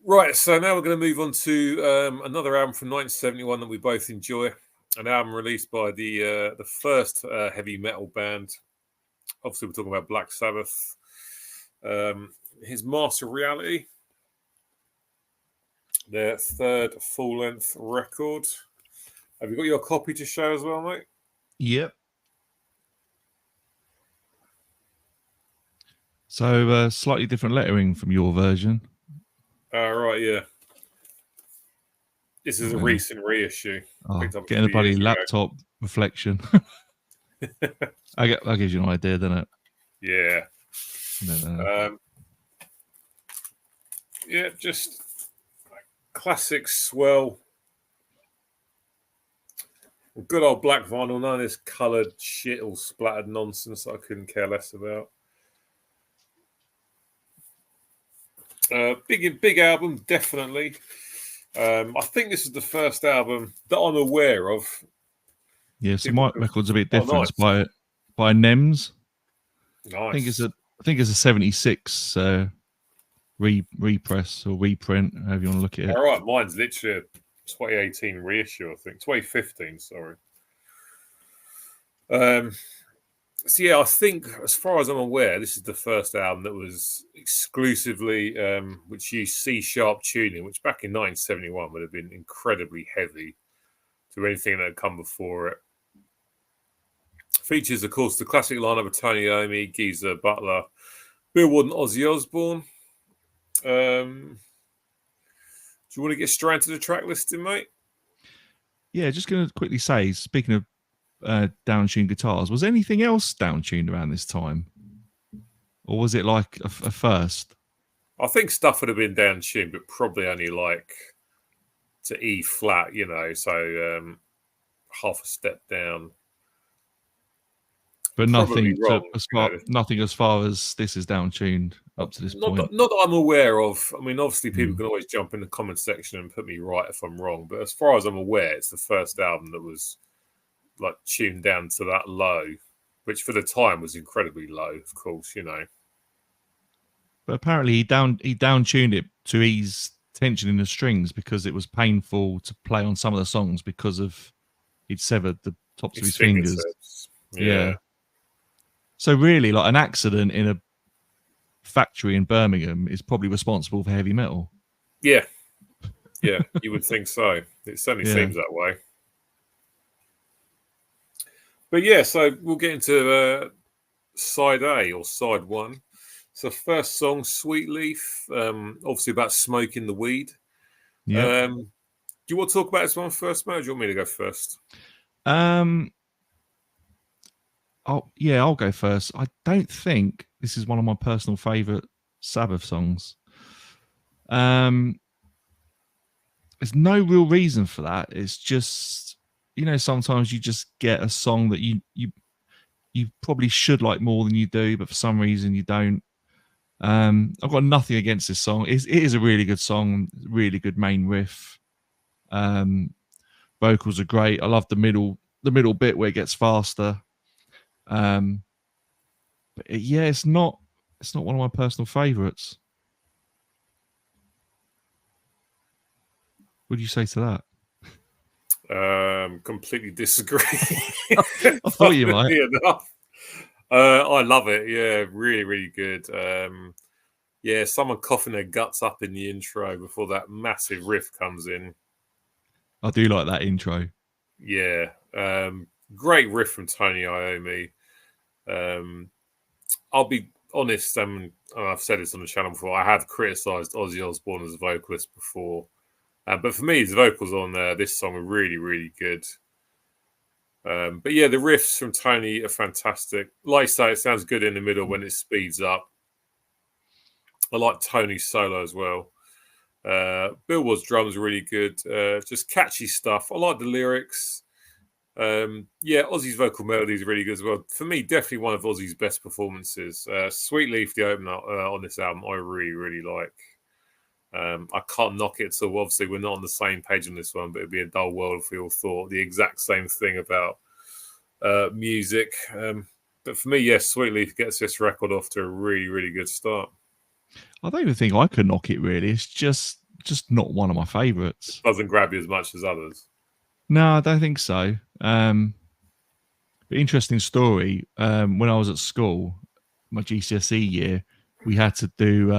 Right, so now we're going to move on to another album from 1971 that we both enjoy. An album released by the first heavy metal band. Obviously, we're talking about Black Sabbath. His Master Reality, their third full-length record. Have you got your copy to show as well, mate? Yep. So slightly different lettering from your version. Right, yeah. This is a recent reissue. Oh, getting a bloody laptop reflection. That gives you an idea, doesn't it? Yeah. No. Yeah, just classic swell. Good old black vinyl, none of this coloured shit or splattered nonsense that I couldn't care less about. Big album, definitely. I think this is the first album that I'm aware of. Yeah, so my record's a bit different. Nice. by NEMS. Nice. I think it's a 76 repress or reprint, however you want to look at it. All right, mine's literally a 2018 reissue, I think. 2015, sorry. So yeah, I think as far as I'm aware, this is the first album that was exclusively which used C# tuning, which back in 1971 would have been incredibly heavy to anything that had come before it. Features, of course, the classic lineup of Tony Iommi, Geezer Butler, Bill Ward and Ozzy Osbourne. Do you want to get straight into the track listing, mate? Yeah, just going to quickly say, speaking of down-tuned guitars, was anything else down-tuned around this time? Or was it like a first? I think stuff would have been down-tuned, but probably only like to E flat, you know, so half a step down. But nothing as far as this is down-tuned up to this point. Not that I'm aware of. I mean, obviously people can always jump in the comment section and put me right if I'm wrong. But as far as I'm aware, it's the first album that was like tuned down to that low, which for the time was incredibly low, of course, you know. But apparently he down-tuned it to ease tension in the strings because it was painful to play on some of the songs because of he'd severed the tops of his fingers. Yeah. So really, like an accident in a factory in Birmingham is probably responsible for heavy metal. Yeah. Yeah, you would think so. It certainly seems that way. But yeah, so we'll get into side A or side one. So first song, Sweet Leaf, obviously about smoking the weed. Yeah. Do you want to talk about this one first, mate, or do you want me to go first? I'll go first. I don't think this is one of my personal favourite Sabbath songs. There's no real reason for that. It's just, you know, sometimes you just get a song that you probably should like more than you do, but for some reason you don't. I've got nothing against this song. It is a really good song, really good main riff. Vocals are great. I love the middle bit where it gets faster. But yeah, it's not one of my personal favourites. What do you say to that? Completely disagree. I thought you might. I love it. Yeah, really, really good. Yeah, someone coughing their guts up in the intro before that massive riff comes in. I do like that intro. Yeah. Great riff from Tony Iommi. I'll be honest, I've said this on the channel before, I have criticised Ozzy Osbourne as a vocalist before. But for me, his vocals on this song are really, really good. But yeah, the riffs from Tony are fantastic. Like I say, it sounds good in the middle when it speeds up. I like Tony's solo as well. Bill Ward's drums are really good. Just catchy stuff. I like the lyrics. Yeah, Ozzy's vocal melody is really good as well. For me, definitely one of Ozzy's best performances. Sweet Leaf, the opener on this album, I really, really like. I can't knock it, so obviously we're not on the same page on this one, but it'd be a dull world if we all thought the exact same thing about music. But for me, yes, Sweet Leaf gets this record off to a really, really good start. I don't even think I could knock it, really. It's just just not one of my favourites. Doesn't grab you as much as others. No, I don't think so. But interesting story. When I was at school, my GCSE year, we had to do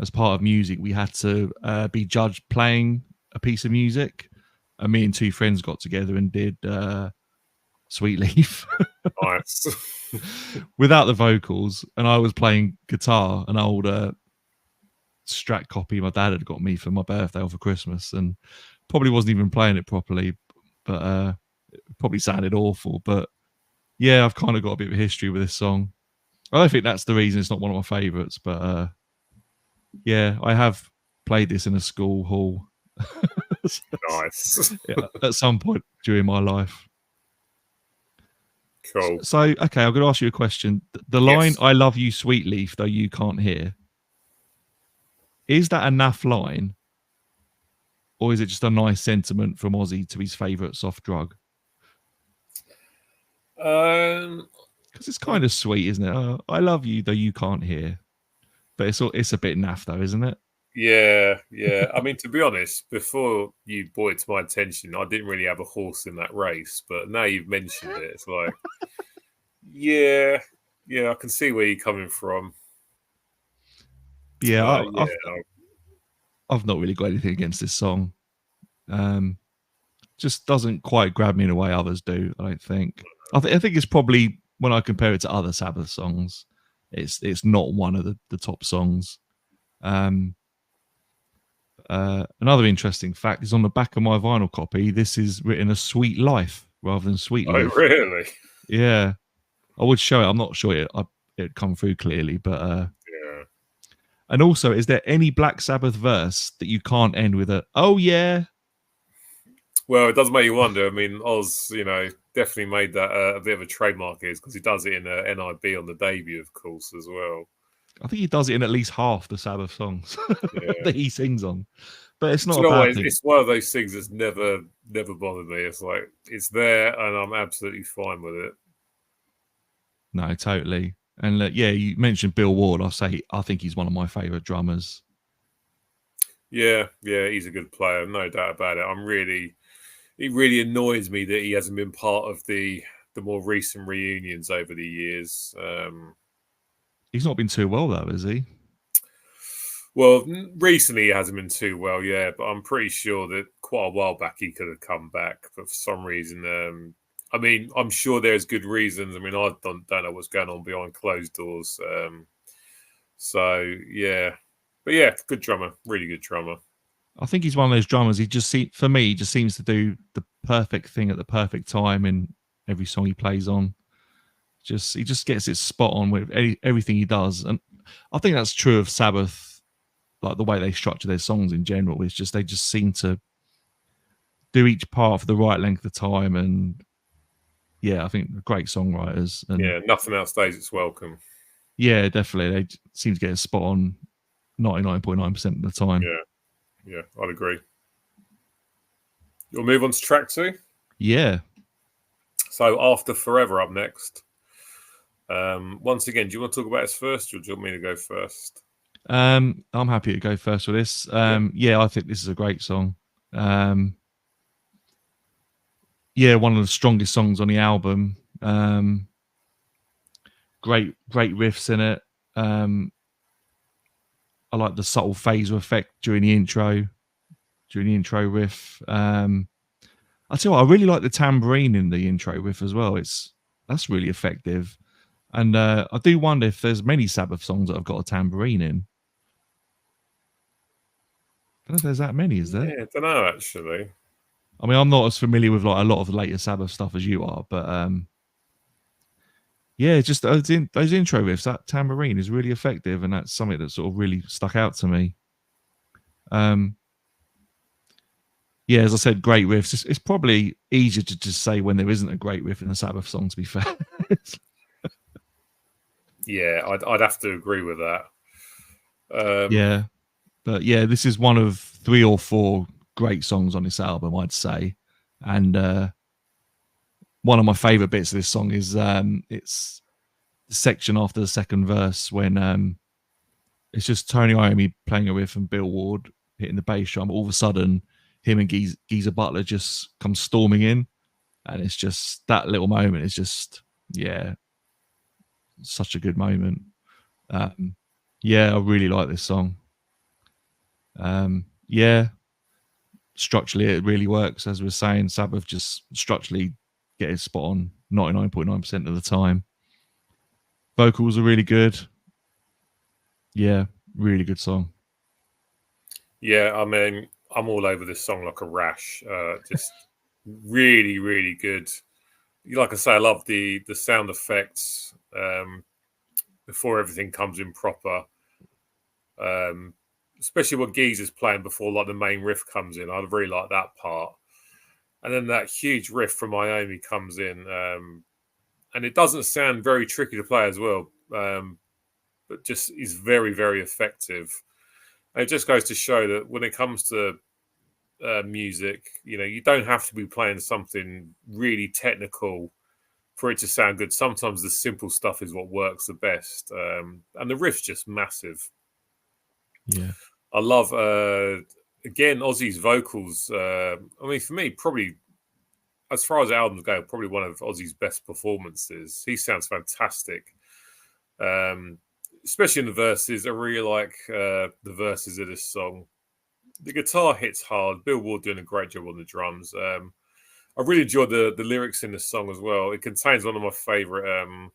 as part of music, we had to be judged playing a piece of music, and me and two friends got together and did Sweet Leaf. Nice. Without the vocals, and I was playing guitar, an old Strat copy my dad had got me for my birthday or for Christmas, and probably wasn't even playing it properly, but it probably sounded awful. But yeah, I've kind of got a bit of a history with this song. I don't think that's the reason it's not one of my favourites, but yeah, I have played this in a school hall. Nice. Yeah, at some point during my life. Cool. So, okay, I'm going to ask you a question. The line, "I love you, Sweet Leaf, though you can't hear," is that a naff line? Or is it just a nice sentiment from Ozzy to his favourite soft drug? Because it's kind of sweet, isn't it? I love you, though you can't hear. But it's a bit naff, though, isn't it? Yeah. I mean, to be honest, before you brought it to my attention, I didn't really have a horse in that race. But now you've mentioned it, it's like, yeah, I can see where you're coming from. Yeah, I've not really got anything against this song. Just doesn't quite grab me in a way others do, I don't think. I think it's probably, when I compare it to other Sabbath songs, it's not one of the top songs. Another interesting fact is on the back of my vinyl copy, this is written as Sweet Life rather than Sweet Leaf. Oh, really? Yeah. I would show it. I'm not sure it'd come through clearly, but yeah. And also, is there any Black Sabbath verse that you can't end with a "oh yeah"? Well, it does make you wonder. I mean, Oz, definitely made that a bit of a trademark, because he does it in NIB on the debut, of course, as well. I think he does it in at least half the Sabbath songs that he sings on. But it's not a bad thing. It's one of those things that's never bothered me. It's like, it's there and I'm absolutely fine with it. No, totally. And yeah, you mentioned Bill Ward. I think he's one of my favourite drummers. Yeah, he's a good player, no doubt about it. It really annoys me that he hasn't been part of the more recent reunions over the years. He's not been too well, though, has he? Well, recently he hasn't been too well, yeah, but I'm pretty sure that quite a while back he could have come back, but for some reason, I mean, I'm sure there's good reasons. I mean, I don't know what's going on behind closed doors. So yeah, but yeah, good drummer, really good drummer. I think he's one of those drummers. He just seems to do the perfect thing at the perfect time in every song he plays on. He just gets it spot on with everything he does, and I think that's true of Sabbath. Like the way they structure their songs in general is just they just seem to do each part for the right length of time, and yeah, I think they're great songwriters. And yeah, nothing outstays its welcome. Yeah, definitely, they seem to get a spot on 99.9% of the time. Yeah, I'd agree. You'll move on to track 2. Yeah. So After Forever up next. Once again, do you want to talk about this first, or do you want me to go first? I'm happy to go first with this. Yeah, I think this is a great song. Yeah, one of the strongest songs on the album. Great riffs in it. I like the subtle phaser effect during the intro riff. I tell you what, I really like the tambourine in the intro riff as well. That's really effective. And I do wonder if there's many Sabbath songs that have got a tambourine in. I don't know if there's that many, is there? Yeah, I don't know, actually. I mean, I'm not as familiar with like a lot of the later Sabbath stuff as you are, but yeah, just those intro riffs, that tambourine is really effective, and that's something that sort of really stuck out to me. Yeah, as I said, great riffs. It's probably easier to just say when there isn't a great riff in a Sabbath song, to be fair. Yeah, I'd have to agree with that. Yeah, but yeah, this is one of 3 or 4 great songs on this album, I'd say. And one of my favourite bits of this song is it's the section after the second verse when it's just Tony Iommi playing a riff and Bill Ward hitting the bass drum. All of a sudden, him and Geezer Butler just come storming in, and it's just that little moment is just such a good moment. I really like this song. Structurally it really works. As we were saying, Sabbath just structurally get it spot on 99.9% of the time. Vocals are really good. Yeah, really good song. Yeah, I mean, I'm all over this song like a rash. Just really, really good. Like I say, I love the sound effects before everything comes in proper. Especially when Geezer's playing before like the main riff comes in. I really like that part. And then that huge riff from Iommi comes in. And it doesn't sound very tricky to play as well. But just is very, very effective. And it just goes to show that when it comes to music, you don't have to be playing something really technical for it to sound good. Sometimes the simple stuff is what works the best. And the riff's just massive. Yeah. I love, again, Ozzy's vocals. I mean, for me, probably, as far as albums go, probably one of Ozzy's best performances. He sounds fantastic. Especially in the verses. I really like the verses of this song. The guitar hits hard. Bill Ward doing a great job on the drums. I really enjoyed the lyrics in this song as well. It contains one of my favourite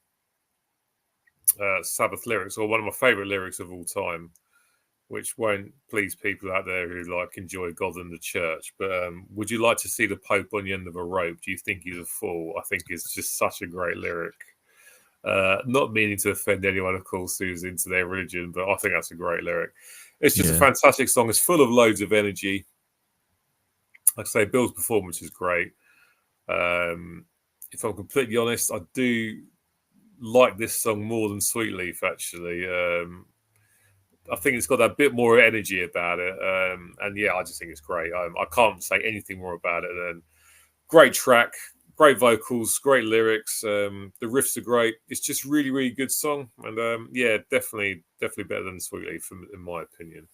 Sabbath lyrics, or one of my favourite lyrics of all time, which won't please people out there who enjoy God and the church. But would you like to see the Pope on the end of a rope? Do you think he's a fool? I think it's just such a great lyric. Not meaning to offend anyone, of course, who's into their religion, but I think that's a great lyric. It's just a fantastic song. It's full of loads of energy. Like I say, Bill's performance is great. If I'm completely honest, I do like this song more than Sweetleaf, actually. I think it's got a bit more energy about it. And yeah, I just think it's great. I can't say anything more about it than great track, great vocals, great lyrics. The riffs are great. It's just really, really good song. And yeah, definitely better than Sweetleaf, in my opinion.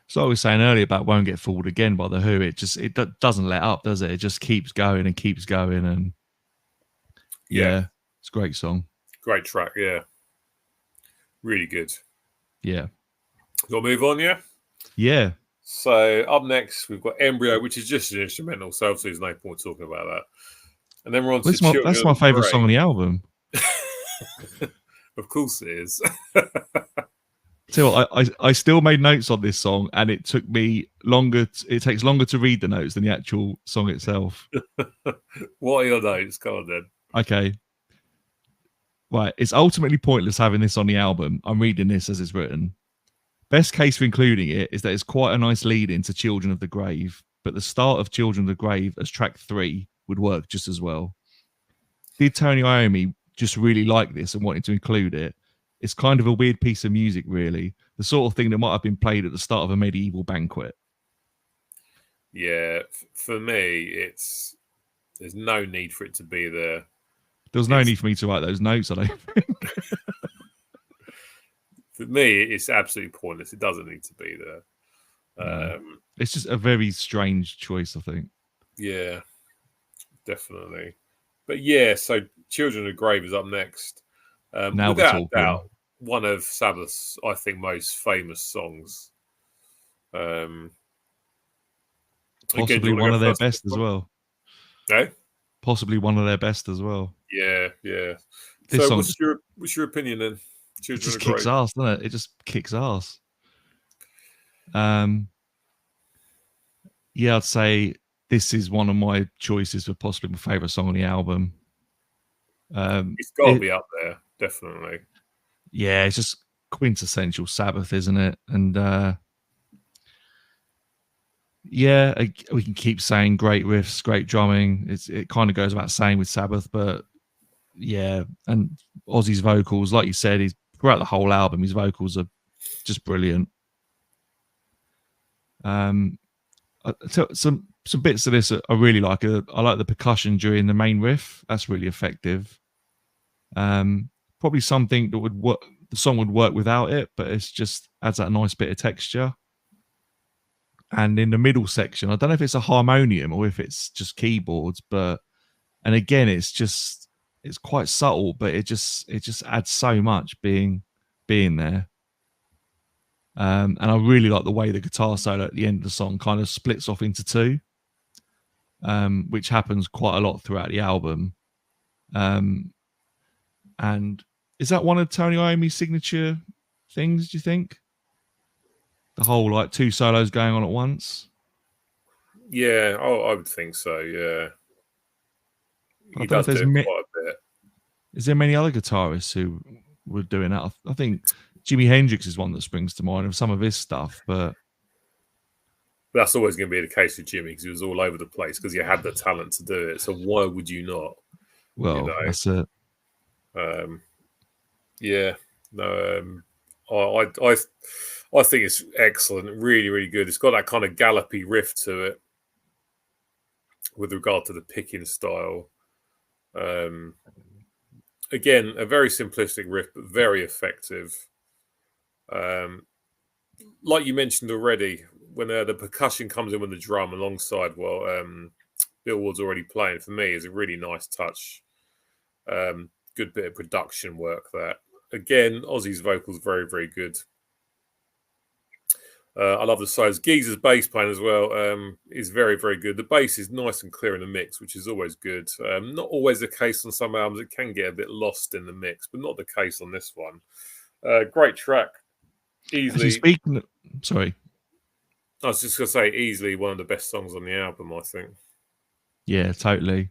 So I was saying earlier about Won't Get Fooled Again by The Who. It doesn't let up, does it? It just keeps going and keeps going. And yeah, it's a great song. Great track, yeah. Really good. Yeah. You want to move on, yeah? Yeah. So up next, we've got Embryo, which is just an instrumental, so obviously there's no point talking about that. And then we're on to Children. That's my favourite song on the album. Of course it is. Till I still made notes on this song, and it took me longer. It takes longer to read the notes than the actual song itself. What are your notes? Go on then. Okay. Right. It's ultimately pointless having this on the album. I'm reading this as it's written. Best case for including it is that it's quite a nice lead into Children of the Grave, but the start of Children of the Grave as track 3 would work just as well. Did Tony Iommi just really like this and wanted to include it? It's kind of a weird piece of music, really. The sort of thing that might have been played at the start of a medieval banquet. Yeah, for me, there's no need for it to be there. There was no need for me to write those notes, I don't think. For me, it's absolutely pointless. It doesn't need to be there. No. It's just a very strange choice, I think. Yeah, definitely. But yeah, so Children of the Grave is up next. Now without a doubt, one of Sabbath's, I think, most famous songs. Possibly again, one of their best as well. Eh? Possibly one of their best as well. Yeah, yeah. This so song what's your opinion then? It just kicks ass, doesn't it? It just kicks ass. Yeah, I'd say this is one of my choices for possibly my favourite song on the album. It's got to be up there, definitely. Yeah, it's just quintessential Sabbath, isn't it? And yeah, we can keep saying great riffs, great drumming. It kind of goes without saying with Sabbath, but yeah, and Ozzy's vocals, like you said, he's throughout the whole album, his vocals are just brilliant. Some bits of this I really like. I like the percussion during the main riff. That's really effective. Probably something that would work. The song would work without it, but it's just adds that nice bit of texture. And in the middle section, I don't know if it's a harmonium or if it's just keyboards, and again, it's quite subtle, but it just adds so much being there. And I really like the way the guitar solo at the end of the song kind of splits off into two, which happens quite a lot throughout the album. And is that one of Tony Iommi's signature things, do you think? The whole like two solos going on at once? Yeah, I would think so, yeah. He does do it quite a bit. Is there many other guitarists who were doing that? I think Jimi Hendrix is one that springs to mind of some of his stuff, but that's always going to be the case with Jimmy because he was all over the place because he had the talent to do it. So why would you not? Well, that's it. Yeah, no, I think it's excellent, really, really good. It's got that kind of gallopy riff to it with regard to the picking style. Again, a very simplistic riff, but very effective. Like you mentioned already, when the percussion comes in with the drum alongside Bill Ward's already playing, for me is a really nice touch. Good bit of production work there. Again, Ozzy's vocals very, very good. I love the size. Geezer's bass playing as well is very, very good. The bass is nice and clear in the mix, which is always good. Not always the case on some albums. It can get a bit lost in the mix, but not the case on this one. Great track. Easily. Sorry. I was just going to say, easily one of the best songs on the album, I think. Yeah, totally.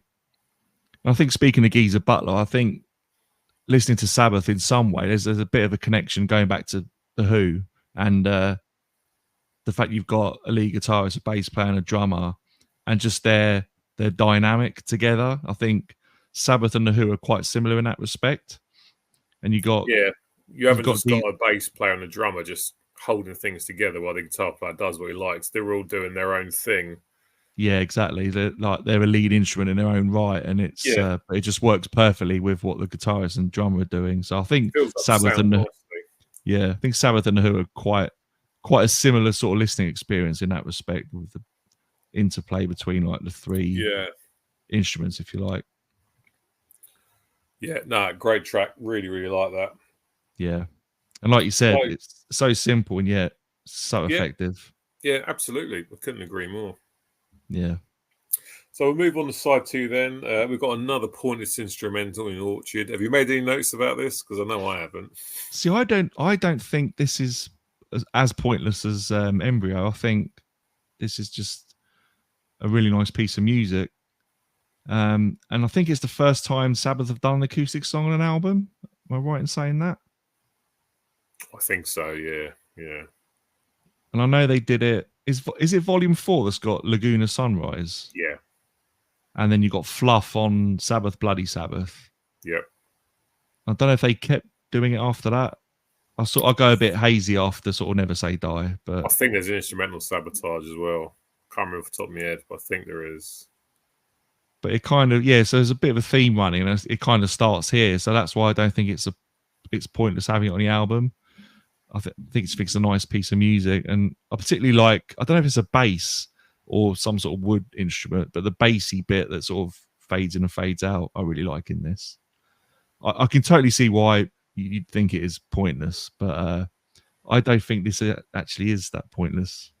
I think speaking of Geezer Butler, I think listening to Sabbath in some way, there's a bit of a connection going back to The Who and the fact you've got a lead guitarist, a bass player, and a drummer, and just their dynamic together. I think Sabbath and The Who are quite similar in that respect. And you haven't just got a bass player and a drummer just holding things together while the guitar player does what he likes. They're all doing their own thing. Yeah, exactly. They're a lead instrument in their own right, and it just works perfectly with what the guitarist and drummer are doing. So I think Sabbath and The Who are quite a similar sort of listening experience in that respect, with the interplay between like the three instruments, if you like. Yeah, no, great track. Really, really like that. Yeah, and like you said, it's so simple and yet so effective. Yeah, absolutely. I couldn't agree more. Yeah. So we'll move on to side 2 then. We've got another pointless instrumental in Orchid. Have you made any notes about this? Because I know I haven't. See, I don't think this is as pointless as Embryo. I think this is just a really nice piece of music. And I think it's the first time Sabbath have done an acoustic song on an album. Am I right in saying that? I think so, yeah. And I know they did it. Is it Volume 4 that's got Laguna Sunrise? Yeah. And then you got Fluff on Sabbath Bloody Sabbath. Yep. I don't know if they kept doing it after that. I go a bit hazy after sort of Never Say Die, but I think there's an instrumental Sabotage as well. Can't remember off the top of my head, but I think there is. But it kind of so there's a bit of a theme running, and it kind of starts here. So that's why I don't think it's pointless having it on the album. I think it's a nice piece of music, and I particularly like, I don't know if it's a bass or some sort of wood instrument, but the bassy bit that sort of fades in and fades out, I really like in this. I can totally see why you'd think it is pointless, but I don't think this actually is that pointless.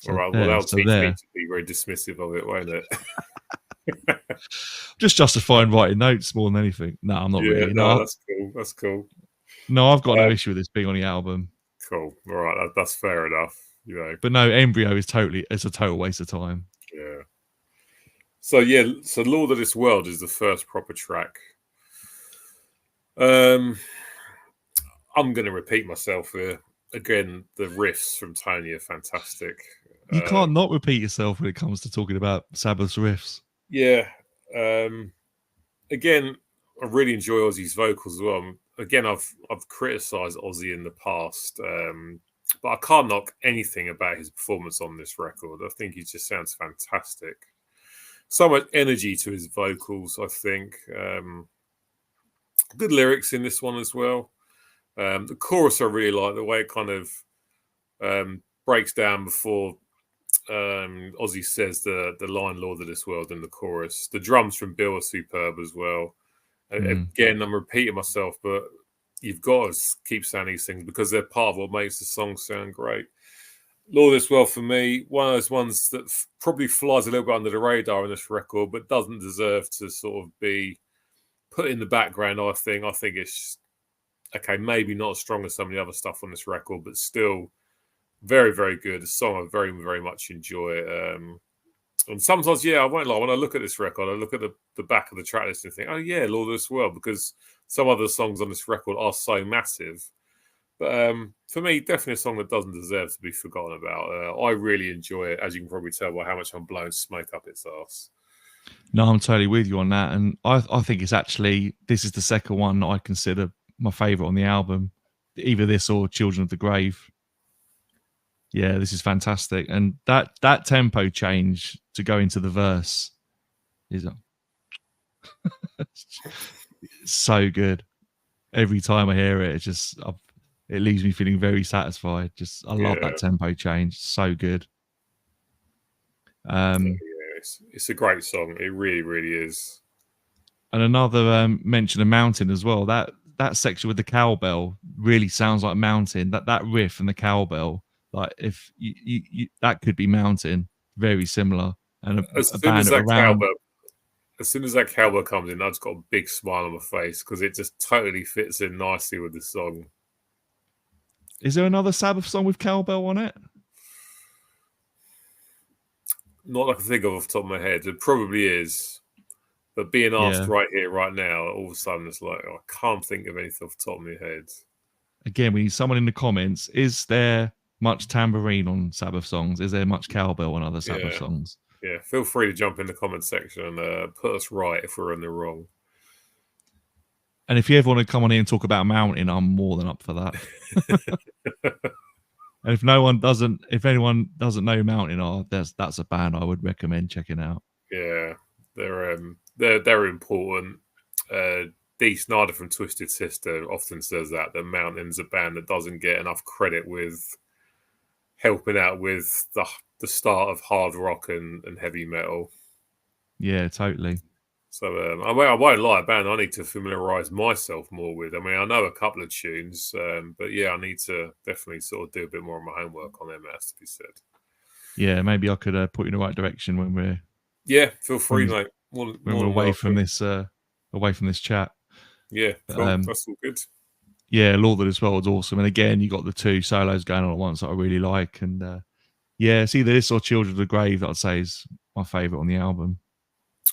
So all right, well, that'll teach me to be very dismissive of it, won't it? Just justifying writing notes more than anything. No, I'm not really. No, that's cool. No, I've got no issue with this being on the album. Cool. All right, that's fair enough. But no, Embryo is a total waste of time. Yeah. So Lord of this World is the first proper track. I'm going to repeat myself here. Again, the riffs from Tony are fantastic. You can't not repeat yourself when it comes to talking about Sabbath's riffs. Yeah. Again, I really enjoy Ozzy's vocals as well. Again, I've criticised Ozzy in the past, but I can't knock anything about his performance on this record. I think he just sounds fantastic. So much energy to his vocals, I think. Good lyrics in this one as well. The chorus I really like, the way it kind of breaks down before Ozzy says the line "Lord of this world" in the chorus. The drums from Bill are superb as well. Again, I'm repeating myself, but you've got to keep saying these things because they're part of what makes the song sound great. Lord of this world for me, one of those ones that probably flies a little bit under the radar in this record, but doesn't deserve to sort of be put in the background. I think it's okay, maybe not as strong as some of the other stuff on this record, but still very, very good. A song I very, very much enjoy. And sometimes, yeah, I won't lie, when I look at this record, I look at the back of the track list and think, oh, yeah, Lord of this World, because some other songs on this record are so massive. But for me, definitely a song that doesn't deserve to be forgotten about. I really enjoy it, as you can probably tell by how much I'm blowing smoke up its arse. No, I'm totally with you on that. And I think it's actually, this is the second one that I consider my favourite on the album. Either this or Children of the Grave. Yeah, this is fantastic. And that tempo change to go into the verse is so good. Every time I hear it, it leaves me feeling very satisfied. I love that tempo change. So good. It's a great song. It really, really is. And another mention of Mountain as well. That section with the cowbell really sounds like Mountain. That riff and the cowbell, like if you that could be Mountain. Very similar. And as soon as that cowbell comes in, I've just got a big smile on my face because it just totally fits in nicely with the song. Is there another Sabbath song with cowbell on it? Not that I can think of off the top of my head. It probably is. But being asked right here, right now, all of a sudden it's like, I can't think of anything off the top of my head. Again, we need someone in the comments. Is there much tambourine on Sabbath songs? Is there much cowbell on other Sabbath songs? Yeah, feel free to jump in the comment section and put us right if we're in the wrong. And if you ever want to come on here and talk about Mountain, I'm more than up for that. And if anyone doesn't know Mountain, that's a band I would recommend checking out. Yeah, they're important. Dee Snider from Twisted Sister often says that Mountain's a band that doesn't get enough credit with helping out with the start of hard rock and heavy metal. Yeah, totally. So I won't lie, a band I need to familiarise myself more with. I mean, I know a couple of tunes, but yeah, I need to definitely sort of do a bit more of my homework on them, as to be said. Yeah, maybe I could put you in the right direction when we're. Yeah, feel free, mate. When we're away from this chat. Yeah, cool. That's all good. Yeah, Lord of this World was awesome, and again, you got the two solos going on at once that I really like, and yeah, it's either this or Children of the Grave that I'd say is my favourite on the album.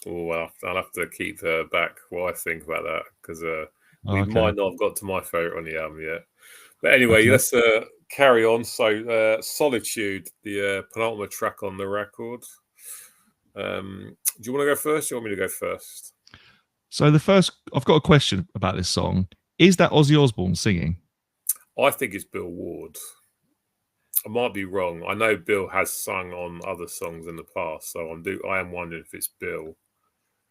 Oh, well, I'll have to keep back what I think about that because we might not have got to my favourite on the album yet. But anyway, let's carry on. So, Solitude, the penultimate track on the record. Do you want to go first? Or do you want me to go first? So I've got a question about this song. Is that Ozzy Osbourne singing? I think it's Bill Ward. I might be wrong. I know Bill has sung on other songs in the past, so I am wondering if it's Bill.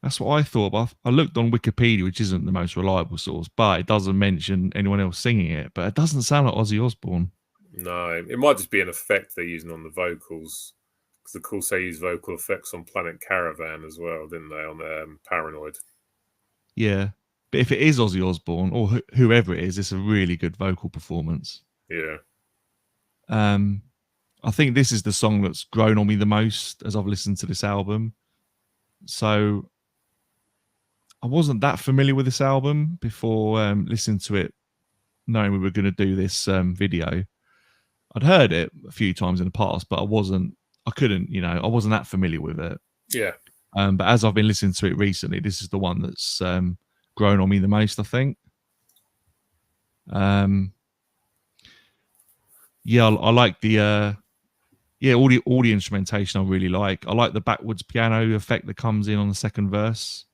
That's what I thought. But I looked on Wikipedia, which isn't the most reliable source, but it doesn't mention anyone else singing it. But it doesn't sound like Ozzy Osbourne. No, it might just be an effect they're using on the vocals. Because of course they use vocal effects on Planet Caravan as well, didn't they? On Paranoid. Yeah, but if it is Ozzy Osbourne or whoever it is, it's a really good vocal performance. Yeah. I think this is the song that's grown on me the most as I've listened to this album. So I wasn't that familiar with this album before listening to it, knowing we were going to do this video. I'd heard it a few times in the past, but I wasn't that familiar with it. Yeah. But as I've been listening to it recently, this is the one that's grown on me the most, I think. Yeah, I like the all the instrumentation I really like. I like the backwards piano effect that comes in on the second verse.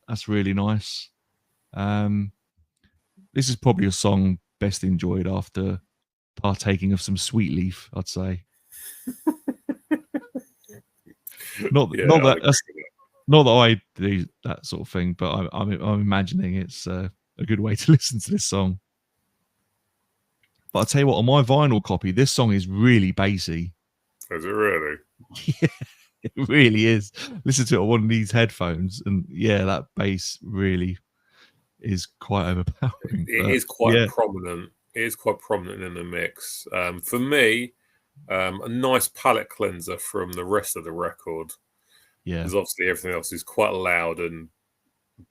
That's really nice. This is probably a song best enjoyed after partaking of some Sweet Leaf, I'd say. Not that I do that sort of thing, but I'm imagining it's a good way to listen to this song. But I'll tell you what, on my vinyl copy, this song is really bassy. Is it really? Yeah, it really is. Listen to it on one of these headphones, and yeah, that bass really is quite overpowering. It But is quite yeah, prominent. It is quite prominent in the mix. For me, a nice palate cleanser from the rest of the record, yeah, because obviously everything else is quite loud and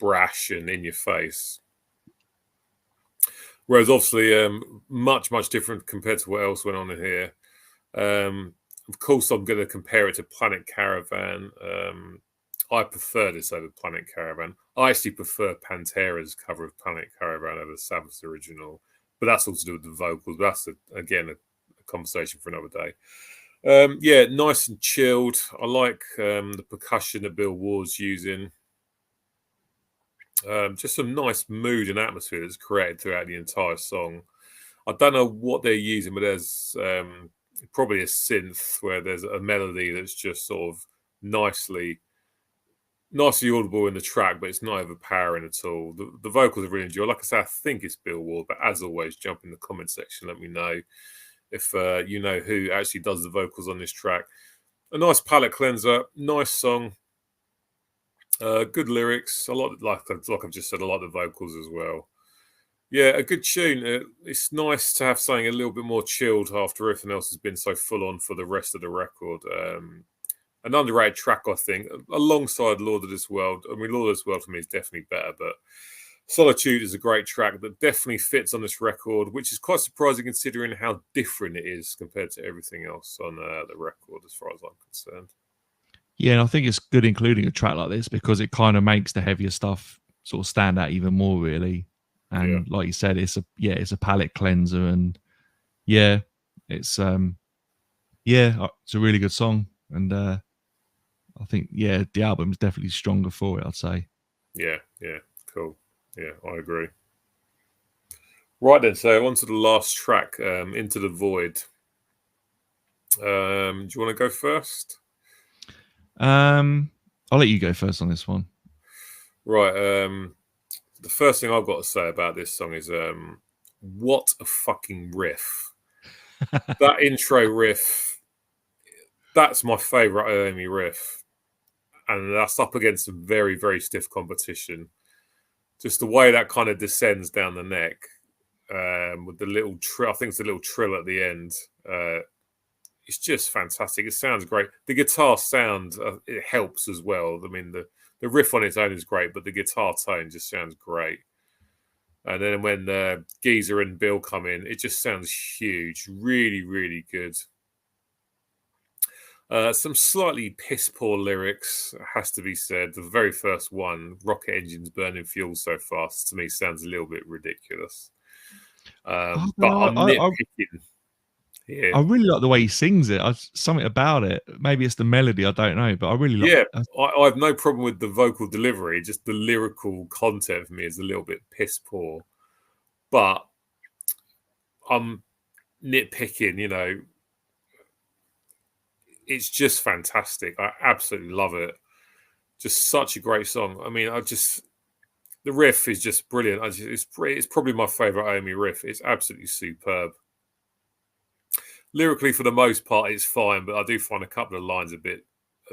brash and in your face. Whereas obviously, much different compared to what else went on in here. Of course, I'm going to compare it to Planet Caravan. I prefer this over Planet Caravan. I actually prefer Pantera's cover of Planet Caravan over Sabbath's original, but that's all to do with the vocals. But that's again a conversation for another day. Yeah, nice and chilled. I like the percussion that Bill Ward's using. Just some nice mood and atmosphere that's created throughout the entire song. I don't know what they're using, but there's probably a synth where there's a melody that's just sort of nicely audible in the track, but it's not overpowering at all. The vocals are really enjoy. Like I said, I think it's Bill Ward, but as always, jump in the comment section. Let me know if you know who actually does the vocals on this track. A nice palate cleanser, nice song, good lyrics. A lot like I've just said, a lot of the vocals as well. Yeah, a good tune. It's nice to have something a little bit more chilled after everything else has been so full on for the rest of the record. An underrated track, I think, alongside Lord of This World. I mean, Lord of This World for me is definitely better, but Solitude is a great track that definitely fits on this record, which is quite surprising considering how different it is compared to everything else on the record, as far as I'm concerned. yeah, and I think it's good including a track like this because it kind of makes the heavier stuff sort of stand out even more, really. Yeah. And like you said, it's a palate cleanser, and yeah, it's it's a really good song, and I think the album is definitely stronger for it. I'd say. Yeah, cool. Yeah, I agree. Right then, so on to the last track, Into the Void. Do you want to go first? I'll let you go first on this one. Right. The first thing I've got to say about this song is what a fucking riff. That intro riff, that's my favourite Iommi riff. And that's up against some very, very stiff competition. Just the way that kind of descends down the neck with the little trill. I think it's a little trill at the end. It's just fantastic. It sounds great. The guitar sound, it helps as well. I mean, the riff on its own is great, but the guitar tone just sounds great. And then when Geezer and Bill come in, it just sounds huge. Really, really good. Some slightly piss poor lyrics, has to be said. The very first one, rocket engines burning fuel so fast, to me sounds a little bit ridiculous. But I'm nitpicking here. I really like the way he sings it. Something about it. Maybe it's the melody. I don't know, but I really like. Yeah, I have no problem with the vocal delivery. Just the lyrical content for me is a little bit piss poor. But I'm nitpicking. You know, it's just fantastic. I absolutely love it. Just such a great song. I mean, the riff is just brilliant. It's probably my favorite Iommi riff. It's absolutely superb. Lyrically, for the most part, it's fine, but I do find a couple of lines a bit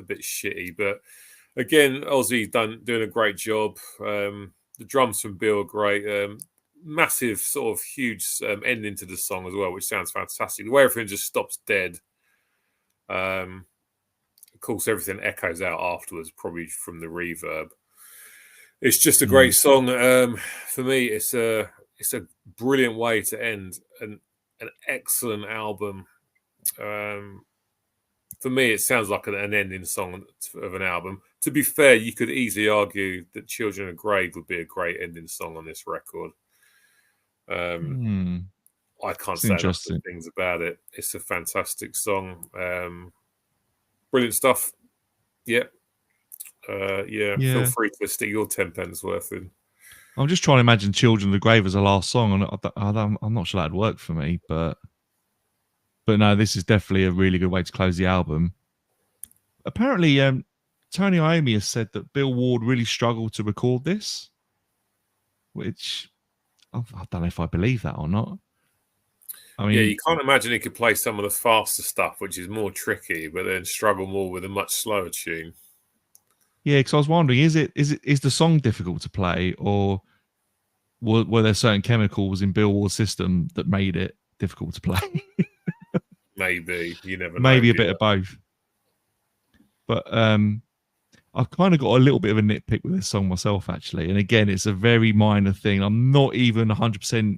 shitty. But again, Ozzy doing a great job. The drums from Bill are great. Massive, sort of huge ending to the song as well, which sounds fantastic. The way everything just stops dead. Of course, everything echoes out afterwards, probably from the reverb. It's just a great song. For me, it's a brilliant way to end an excellent album. For me, it sounds like an ending song of an album. To be fair, you could easily argue that Children of Grave would be a great ending song on this record. I can't say enough good things about it. It's a fantastic song. Brilliant stuff. Yeah. Feel free to stick your 10 pence worth in. I'm just trying to imagine Children of the Grave as a last song, and I'm not sure that'd work for me, but no, this is definitely a really good way to close the album. Apparently, Tony Iommi has said that Bill Ward really struggled to record this, which I don't know if I believe that or not. I mean, yeah, you can't imagine he could play some of the faster stuff, which is more tricky, but then struggle more with a much slower tune. Yeah, because I was wondering, is the song difficult to play, or were there certain chemicals in Bill Ward's system that made it difficult to play? Maybe, you never know. Maybe a bit of both. But I've kind of got a little bit of a nitpick with this song myself, actually. And again, it's a very minor thing. I'm not even 100%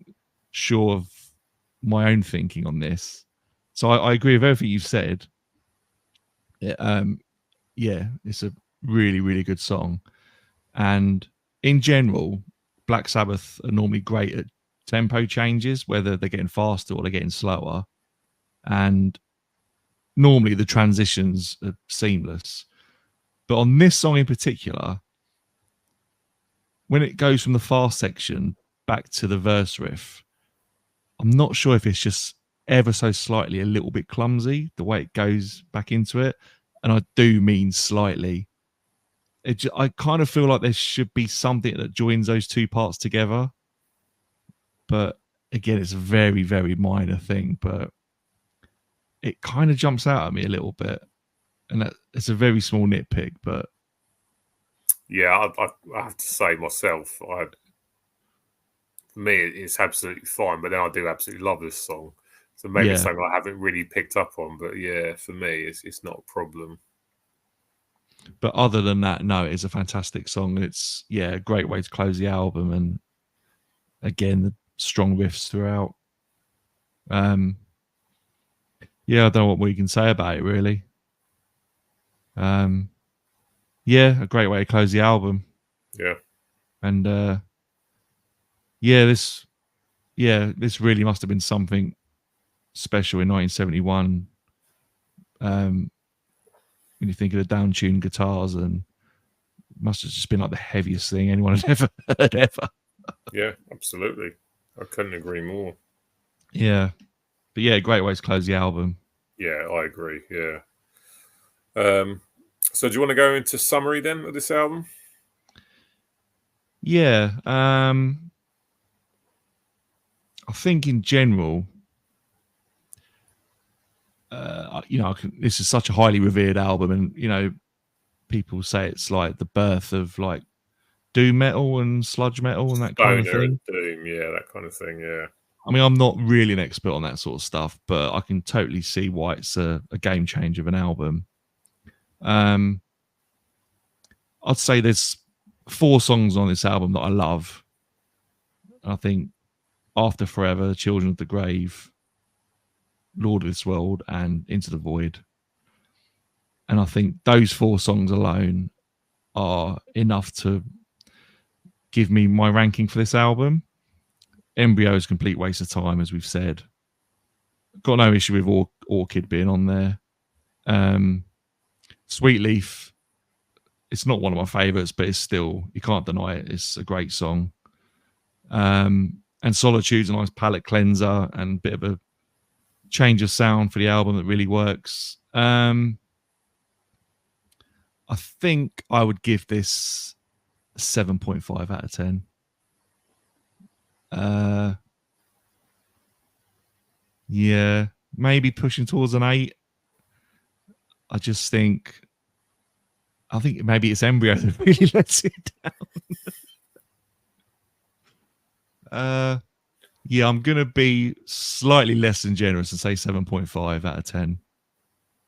sure of my own thinking on this. So I agree with everything you've said. Yeah, it's a really, really good song. And in general, Black Sabbath are normally great at tempo changes, whether they're getting faster or they're getting slower. And normally the transitions are seamless. But on this song in particular, when it goes from the fast section back to the verse riff, I'm not sure if it's just ever so slightly a little bit clumsy, the way it goes back into it. And I do mean slightly. I kind of feel like there should be something that joins those two parts together. But again, it's a very, very minor thing, but it kind of jumps out at me a little bit. And it's a very small nitpick, but Yeah, I have to say myself, for me, it's absolutely fine. But then I do absolutely love this song, so maybe it's something I haven't really picked up on. But yeah, for me, it's not a problem. But other than that, no, it's a fantastic song. It's a great way to close the album, and again, the strong riffs throughout. Yeah, I don't know what we can say about it really. Yeah, a great way to close the album. Yeah. And this really must have been something special in 1971. When you think of the down-tuned guitars, and must have just been like the heaviest thing anyone had ever heard ever. Yeah, absolutely. I couldn't agree more. Yeah. But yeah, great way to close the album. Yeah, I agree. Yeah. So do you want to go into summary then of this album? Yeah. I think in general, this is such a highly revered album, and people say it's like the birth of like doom metal and sludge metal and that kind of thing. Doom, yeah, that kind of thing. Yeah. I mean, I'm not really an expert on that sort of stuff, but I can totally see why it's a game changer of an album. I'd say there's 4 songs on this album that I love. I think After Forever, Children of the Grave, Lord of this World, and Into the Void. And I think those 4 songs alone are enough to give me my ranking for this album. Embryo is a complete waste of time, as we've said. Got no issue with Orchid being on there. Sweet Leaf, it's not one of my favourites, but it's still, you can't deny it. It's a great song. And Solitude's a nice palate cleanser and a bit of a change of sound for the album that really works. I think I would give this a 7.5 out of 10. Yeah, maybe pushing towards an 8. I think maybe it's Embryo that really lets it down. Yeah, I'm going to be slightly less than generous and say 7.5 out of 10.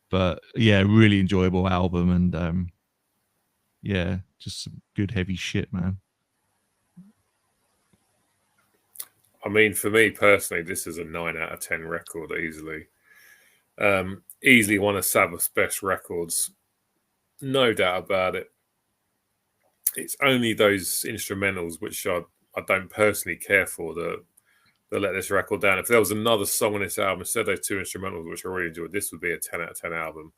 But yeah, really enjoyable album, and yeah, just some good heavy shit, man. I mean, for me personally, this is a 9 out of 10 record easily. Easily one of Sabbath's best records. No doubt about it. It's only those instrumentals which I don't personally care for that let this record down. If there was another song on this album instead of those 2 instrumentals, which I really enjoyed, this would be a 10 out of 10 album.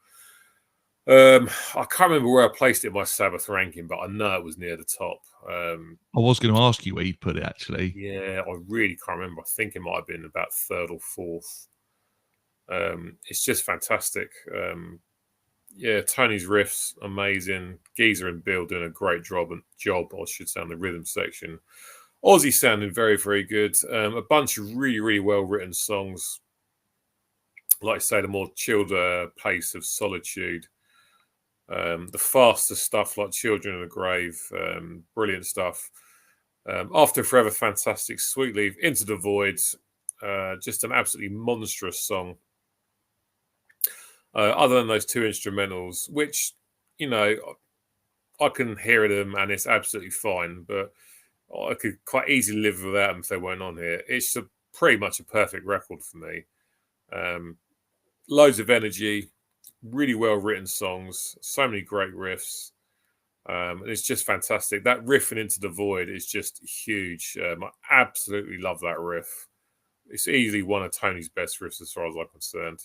I can't remember where I placed it in my Sabbath ranking, but I know it was near the top. I was going to ask you where you'd put it, actually. Yeah, I really can't remember. I think it might have been about 3rd or 4th. It's just fantastic. Yeah, Tony's riffs amazing. Geezer and Bill doing a great job, I should say, on the rhythm section. Aussie sounding very, very good. A bunch of really, really well-written songs. Like I say, the more chilled pace of Solitude. The faster stuff like Children in the Grave. Brilliant stuff. After Forever, fantastic. Sweet Leaf, Into the Void. Just an absolutely monstrous song. Other than those two instrumentals, which, you know, I can hear them and it's absolutely fine, but I could quite easily live without them if they weren't on here. It's pretty much a perfect record for me. Loads of energy, really well written songs, so many great riffs. And it's just fantastic. That riff in Into the Void is just huge. I absolutely love that riff. It's easily one of Tony's best riffs as far as I'm concerned.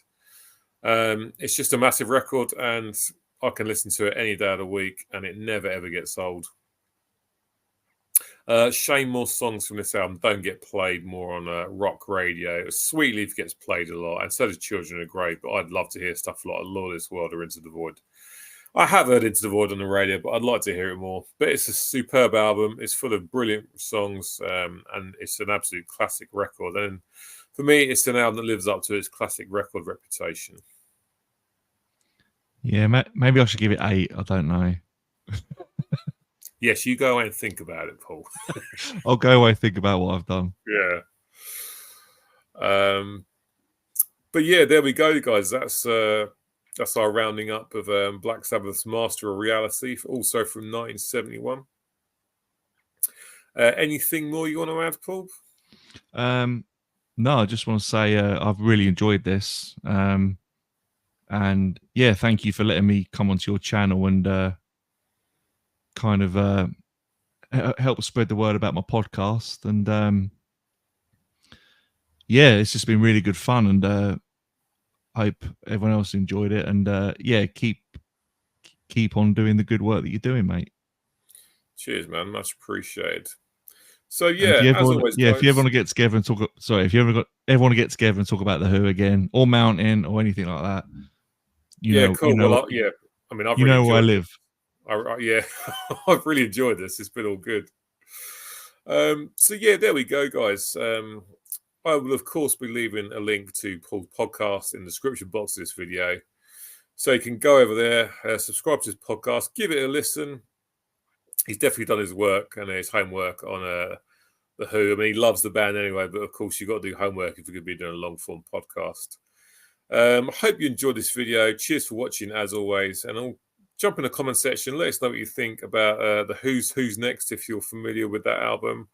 It's just a massive record, and I can listen to it any day of the week, and it never ever gets old. Shame more songs from this album don't get played more on rock radio. Sweet Leaf gets played a lot, and so does Children of the Grave, but I'd love to hear stuff like Lawless World or Into the Void. I have heard Into the Void on the radio, but I'd like to hear it more. But it's a superb album. It's full of brilliant songs, and it's an absolute classic record. And for me, it's an album that lives up to its classic record reputation. Yeah, maybe I should give it 8. I don't know. Yes, you go away and think about it, Paul. I'll go away and think about what I've done. Yeah. But yeah, there we go, guys. That's our rounding up of Black Sabbath's Master of Reality, also from 1971. Anything more you want to add, Paul? No, I just want to say I've really enjoyed this. And yeah, thank you for letting me come onto your channel and kind of help spread the word about my podcast. And yeah, it's just been really good fun, and hope everyone else enjoyed it. And yeah, keep on doing the good work that you're doing, mate. Cheers, man. Much appreciated. So yeah, as always, if you ever want to get together and talk, if you ever want to get together and talk about the Who again, or Mountain, or anything like that, cool. Yeah, I mean, I've really where I live. Yeah, I've really enjoyed this. It's been all good. So yeah, there we go, guys. I will of course be leaving a link to Paul's podcast in the description box of this video, so you can go over there, subscribe to his podcast, give it a listen. He's definitely done his work and his homework on the Who. I mean, he loves the band anyway, but of course you've got to do homework if you're going to be doing a long form podcast. I hope you enjoyed this video. Cheers for watching as always, and I'll jump in the comment section. Let us know what you think about the Who's Next if you're familiar with that album.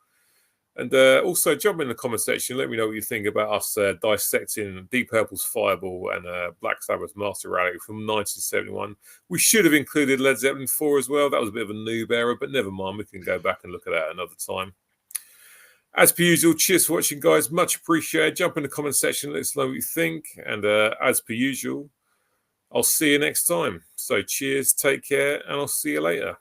And also jump in the comment section. Let me know what you think about us dissecting Deep Purple's Fireball and Black Sabbath's Master Rally from 1971. We should have included Led Zeppelin 4 as well. That was a bit of a noob error, but never mind. We can go back and look at that another time. As per usual, cheers for watching, guys. Much appreciated. Jump in the comment section. Let us know what you think. And as per usual, I'll see you next time. So cheers, take care, and I'll see you later.